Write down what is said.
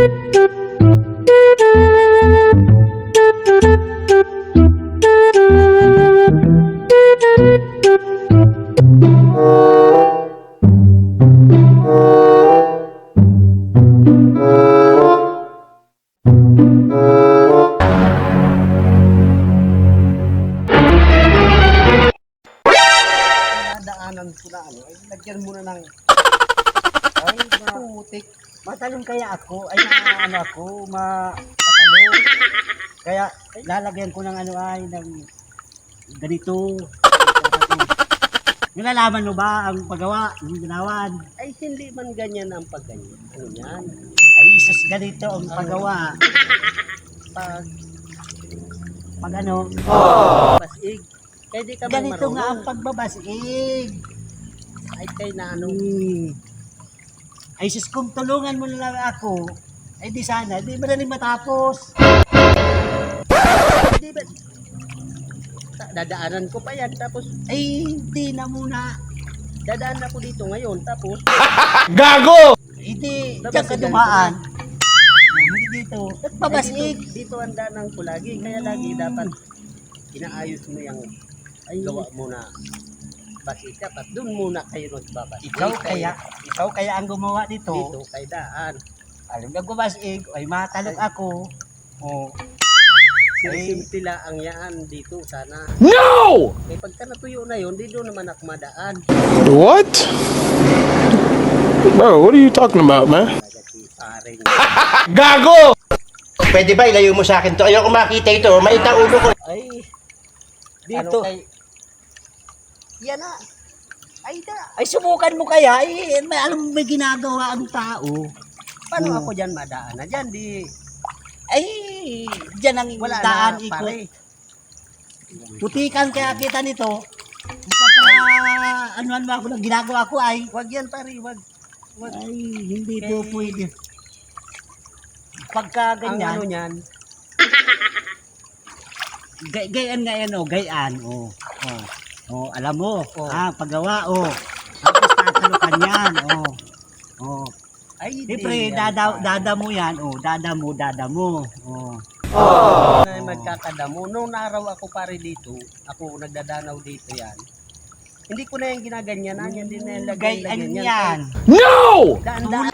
Daanan ko na ano, ay lagyan muna ng ay putik. Matalong kaya ako, ay ano ako, matalong. Kaya lalagyan ko ng ano ay ng ganito. Nilalaman mo ba ang paggawa ng ginawan? Ay hindi man ganyan ang pagganyan. Ano yan? Ay isos ganito ang paggawa. Pag ano? Basig. Kaya di ka ganito nga ang pagbabasig. Ay kay na ano. Ay sus kung tulungan mo na lang ako, ay di sana, di ba rin matapos? Di ba? Dadaanan ko pa yan, tapos, ay di na muna. Dadaan ako dito ngayon, tapos, Gago! hindi, diyan ka dumaan. Hindi dito. At pabasig. Dito ang daanan ko lagi, kaya lagi dapat inaayos mo yung gawa mo na basig ka, at doon muna kayo nagbabasig. Ikaw kaya ang gumawa dito. Dito kay daan. Alam ka gumasig, ay matalog ako. Oh. Simtila ang yaan dito sana. No! Eh pagka natuyo na yun, dito naman ako madaan. What? Bro, what are you talking about, man? Gago! Pwede ba ilayo mo sa akin to? Ayoko makita ito. Maita ulo ko. Ay, dito. Ano kay... Yan na. Ay, subukan mo kaya. Ay, alam mo may ginagawa ang tao. Paano ako dyan madaan na dyan? Di... Ay, dyan ang wala daan na, ikot. Putikan kaya kita nito. Ano ako na ginagawa ko ay. Wag yan pare, wag. Ay, hindi po pwede. Pagka ganyan. Ang ano yan. Gayaan nga yan o, gayaan o. Oh, alam mo, paggawa, tapos tatalukan yan, Ay, siyempre, dadamo yan, dadamo, Ay, magkakadamo. Noong araw ako pare dito, ako nagdadanaw dito yan. Hindi ko na yung ginaganyanan, yan din na yung lagay yan. No! Daan-daan.